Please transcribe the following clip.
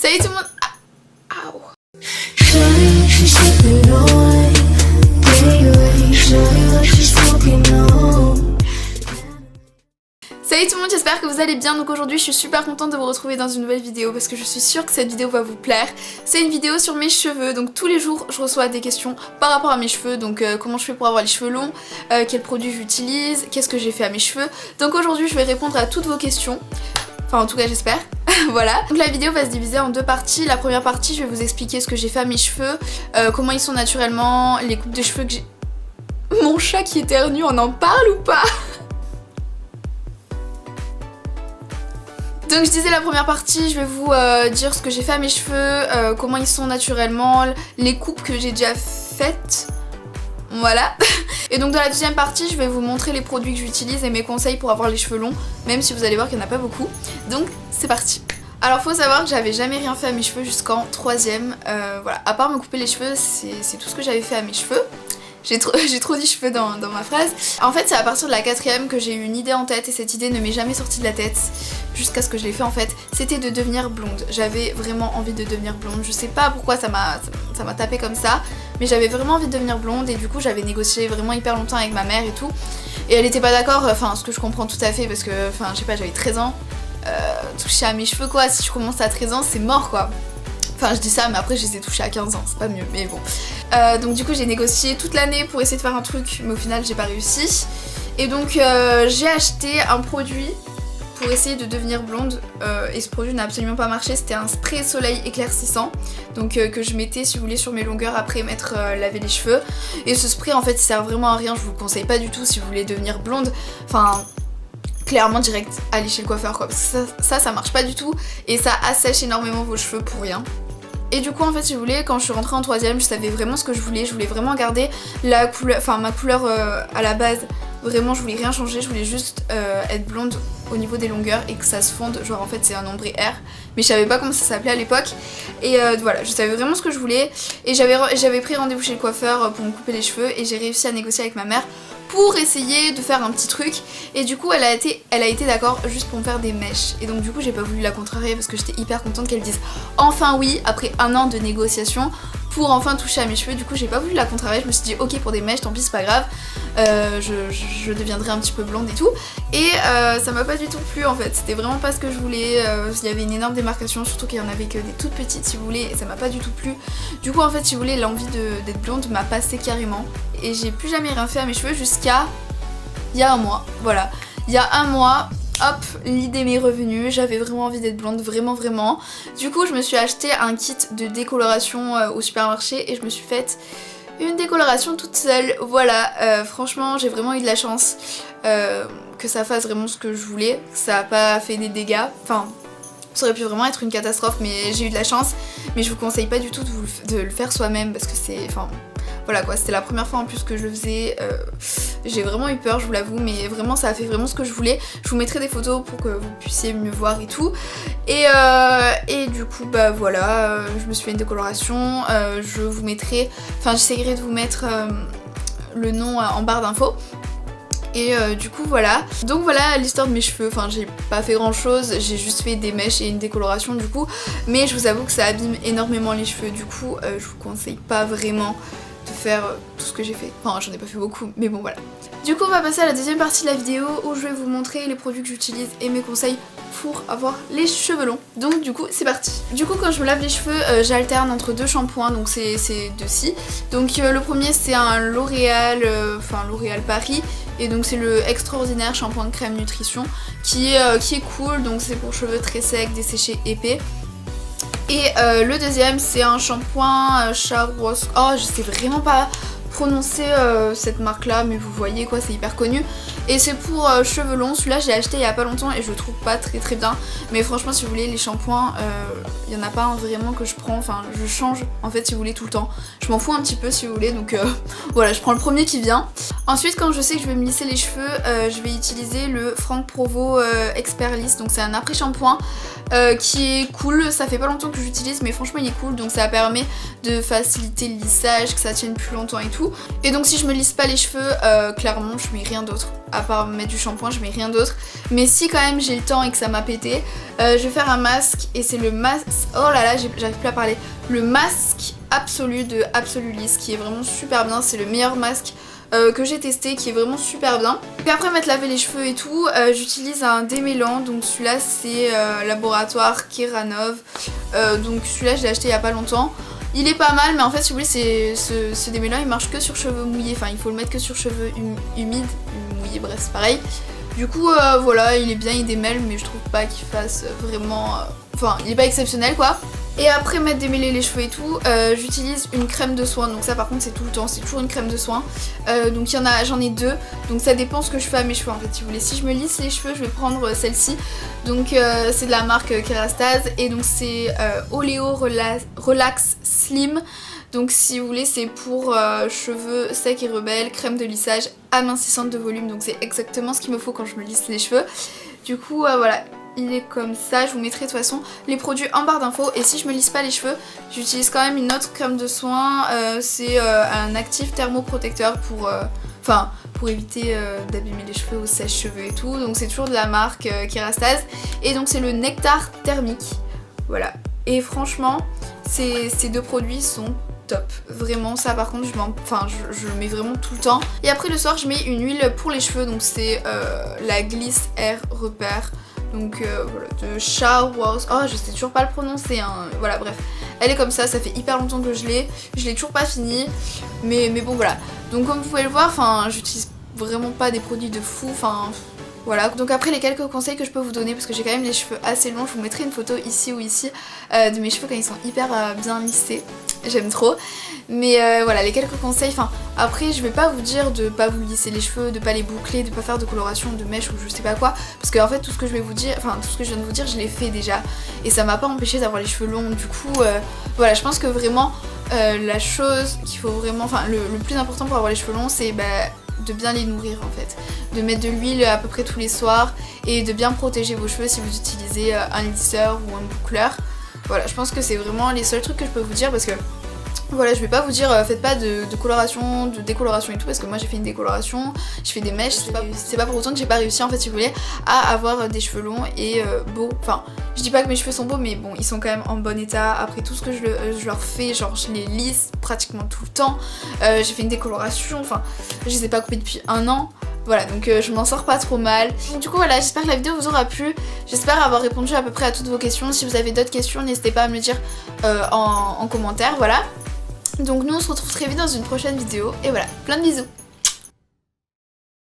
Salut tout le monde. Ah. Ow. Salut tout le monde, j'espère que vous allez bien. Donc aujourd'hui je suis super contente de vous retrouver dans une nouvelle vidéo parce que je suis sûre que cette vidéo va vous plaire. C'est une vidéo sur mes cheveux, donc tous les jours je reçois des questions par rapport à mes cheveux. Donc comment je fais pour avoir les cheveux longs, quels produits j'utilise, qu'est-ce que j'ai fait à mes cheveux. Donc aujourd'hui je vais répondre à toutes vos questions, enfin en tout cas j'espère. Voilà, donc la vidéo va se diviser en deux parties. La première partie je vais vous expliquer ce que j'ai fait à mes cheveux, comment ils sont naturellement, les coupes de cheveux que j'ai... Mon chat qui éternue, on en parle ou pas? Donc je disais la première partie, je vais vous dire ce que j'ai fait à mes cheveux, comment ils sont naturellement, les coupes que j'ai déjà faites, voilà. Et donc dans la deuxième partie, je vais vous montrer les produits que j'utilise et mes conseils pour avoir les cheveux longs, même si vous allez voir qu'il n'y en a pas beaucoup. Donc c'est parti. Alors faut savoir que j'avais jamais rien fait à mes cheveux jusqu'en 3ème, voilà, à part me couper les cheveux, c'est tout ce que j'avais fait à mes cheveux. J'ai trop dit cheveux dans ma phrase. En fait c'est à partir de la 4ème que j'ai eu une idée en tête et cette idée ne m'est jamais sortie de la tête jusqu'à ce que je l'ai fait en fait. C'était de devenir blonde. J'avais vraiment envie de devenir blonde. Je sais pas pourquoi ça m'a tapé comme ça, mais j'avais vraiment envie de devenir blonde et du coup j'avais négocié vraiment hyper longtemps avec ma mère et tout. Et elle était pas d'accord, enfin ce que je comprends tout à fait parce que, enfin je sais pas, j'avais 13 ans. Toucher à mes cheveux quoi, si je commence à 13 ans c'est mort quoi. Enfin je dis ça mais après je les ai touchés à 15 ans, c'est pas mieux mais bon. Donc du coup j'ai négocié toute l'année pour essayer de faire un truc mais au final j'ai pas réussi. Et donc j'ai acheté un produit pour essayer de devenir blonde et ce produit n'a absolument pas marché. C'était un spray soleil éclaircissant donc que je mettais si vous voulez sur mes longueurs après m'être lavé les cheveux. Et ce spray en fait il sert vraiment à rien, je vous le conseille pas du tout si vous voulez devenir blonde. Enfin clairement direct aller chez le coiffeur quoi parce que ça marche pas du tout et ça assèche énormément vos cheveux pour rien. Et du coup en fait si vous voulez quand je suis rentrée en 3ème je savais vraiment ce que je voulais vraiment garder la couleur, enfin ma couleur à la base, vraiment je voulais rien changer, je voulais juste être blonde au niveau des longueurs et que ça se fonde, genre en fait c'est un ombré R mais je savais pas comment ça s'appelait à l'époque et voilà je savais vraiment ce que je voulais et j'avais pris rendez-vous chez le coiffeur pour me couper les cheveux et j'ai réussi à négocier avec ma mère pour essayer de faire un petit truc et du coup elle a été d'accord juste pour me faire des mèches et donc du coup j'ai pas voulu la contrarier parce que j'étais hyper contente qu'elle dise enfin oui après un an de négociation pour enfin toucher à mes cheveux. Du coup j'ai pas voulu la contrarier, je me suis dit ok pour des mèches tant pis c'est pas grave, je deviendrai un petit peu blonde et tout et ça m'a pas du tout plu en fait, c'était vraiment pas ce que je voulais, il y avait une énorme démarcation surtout qu'il y en avait que des toutes petites si vous voulez et ça m'a pas du tout plu. Du coup en fait si vous voulez l'envie d'être blonde m'a passé carrément et j'ai plus jamais rien fait à mes cheveux jusqu'à il y a un mois, voilà. Il y a un mois, hop, l'idée m'est revenue, j'avais vraiment envie d'être blonde, vraiment. Du coup je me suis acheté un kit de décoloration au supermarché et je me suis faite une décoloration toute seule, voilà. Franchement j'ai vraiment eu de la chance que ça fasse vraiment ce que je voulais, ça a pas fait des dégâts, enfin ça aurait pu vraiment être une catastrophe mais j'ai eu de la chance. Mais je vous conseille pas du tout de le faire soi-même parce que c'est, enfin voilà quoi, c'était la première fois en plus que je le faisais, j'ai vraiment eu peur je vous l'avoue mais vraiment ça a fait vraiment ce que je voulais. Je vous mettrai des photos pour que vous puissiez mieux voir et tout et du coup bah voilà, je me suis fait une décoloration, je vous mettrai, enfin j'essaierai de vous mettre le nom en barre d'infos. Et du coup voilà, donc voilà l'histoire de mes cheveux, enfin j'ai pas fait grand chose, j'ai juste fait des mèches et une décoloration du coup, mais je vous avoue que ça abîme énormément les cheveux, du coup je vous conseille pas vraiment de faire tout ce que j'ai fait, enfin j'en ai pas fait beaucoup mais bon voilà. Du coup on va passer à la deuxième partie de la vidéo où je vais vous montrer les produits que j'utilise et mes conseils pour avoir les cheveux longs. Donc du coup c'est parti. Du coup quand je me lave les cheveux j'alterne entre deux shampoings, donc c'est deux-ci. Donc le premier c'est un L'Oréal, enfin L'Oréal Paris. Et donc c'est le extraordinaire shampoing de crème nutrition qui est cool, donc c'est pour cheveux très secs, desséchés, épais. Et le deuxième c'est un shampoing Charros, oh je sais vraiment pas prononcer cette marque là mais vous voyez quoi, c'est hyper connu. Et c'est pour cheveux longs, celui-là j'ai acheté il y a pas longtemps et je le trouve pas très bien. Mais franchement si vous voulez les shampoings, il y en a pas un vraiment que je prends, enfin je change en fait si vous voulez tout le temps. Je m'en fous un petit peu si vous voulez donc voilà je prends le premier qui vient. Ensuite quand je sais que je vais me lisser les cheveux, je vais utiliser le Franck Provo Expert Lisse, donc c'est un après shampoing qui est cool, ça fait pas longtemps que j'utilise mais franchement il est cool, donc ça permet de faciliter le lissage, que ça tienne plus longtemps et tout. Et donc si je me lisse pas les cheveux, clairement je mets rien d'autre. à part mettre du shampoing, je mets rien d'autre. Mais si quand même j'ai le temps et que ça m'a pété, je vais faire un masque et c'est le masque, oh là là j'arrive plus à parler, le masque absolu de Absolulis qui est vraiment super bien, c'est le meilleur masque que j'ai testé, qui est vraiment super bien. Et après m'être lavé les cheveux et tout, j'utilise un démêlant, donc celui-là c'est Laboratoire Keranov, donc celui-là je l'ai acheté il y a pas longtemps. Il est pas mal, mais en fait si vous voulez ce démêlant il marche que sur cheveux mouillés, enfin il faut le mettre que sur cheveux humides, mouillés, bref c'est pareil. Du coup voilà, il est bien, il démêle, mais je trouve pas qu'il fasse vraiment, enfin il est pas exceptionnel quoi. Et après m'être démêlé les cheveux et tout, j'utilise une crème de soin, donc ça par contre c'est tout le temps, c'est toujours une crème de soin. Donc j'en ai deux, donc ça dépend ce que je fais à mes cheveux en fait si vous voulez. Si je me lisse les cheveux je vais prendre celle-ci, donc c'est de la marque Kerastase et donc c'est Oleo Relax Slim. Donc si vous voulez c'est pour cheveux secs et rebelles, crème de lissage amincissante de volume, donc c'est exactement ce qu'il me faut quand je me lisse les cheveux. Du coup voilà. Il est comme ça, je vous mettrai de toute façon les produits en barre d'infos. Et si je me lisse pas les cheveux, j'utilise quand même une autre crème de soin, c'est un actif thermoprotecteur pour éviter d'abîmer les cheveux au sèche-cheveux et tout. Donc c'est toujours de la marque Kerastase et donc c'est le Nectar thermique, voilà. Et franchement ces deux produits sont top, vraiment ça par contre je le mets vraiment tout le temps. Et après le soir je mets une huile pour les cheveux, donc c'est la Gliss Air Repair. Donc voilà, de Charles, oh je sais toujours pas le prononcer hein. Voilà bref, elle est comme ça fait hyper longtemps que je l'ai toujours pas fini, mais bon voilà. Donc comme vous pouvez le voir, enfin j'utilise vraiment pas des produits de fou, enfin voilà. Donc après les quelques conseils que je peux vous donner, parce que j'ai quand même les cheveux assez longs, je vous mettrai une photo ici ou ici de mes cheveux quand ils sont hyper bien lissés, j'aime trop. Mais voilà les quelques conseils, enfin après je vais pas vous dire de pas vous lisser les cheveux, de pas les boucler, de pas faire de coloration, de mèche ou je sais pas quoi, parce qu'en fait tout ce que je vais vous dire, enfin tout ce que je viens de vous dire je l'ai fait déjà et ça m'a pas empêché d'avoir les cheveux longs. Du coup voilà, je pense que vraiment la chose qu'il faut vraiment, enfin le plus important pour avoir les cheveux longs c'est de bien les nourrir en fait, de mettre de l'huile à peu près tous les soirs et de bien protéger vos cheveux si vous utilisez un lisseur ou un boucleur. Voilà, je pense que c'est vraiment les seuls trucs que je peux vous dire, parce que voilà, je vais pas vous dire faites pas de coloration, de décoloration et tout, parce que moi j'ai fait une décoloration, je fais des mèches, c'est pas pour autant que j'ai pas réussi en fait si vous voulez à avoir des cheveux longs et beaux. Enfin je dis pas que mes cheveux sont beaux, mais bon ils sont quand même en bon état après tout ce que je leur fais, genre je les lisse pratiquement tout le temps. J'ai fait une décoloration, enfin je les ai pas coupés depuis 1 an. Voilà, donc je m'en sors pas trop mal. Donc, du coup voilà, j'espère que la vidéo vous aura plu. J'espère avoir répondu à peu près à toutes vos questions. Si vous avez d'autres questions, n'hésitez pas à me le dire en commentaire, voilà. Donc nous on se retrouve très vite dans une prochaine vidéo. Et voilà, plein de bisous.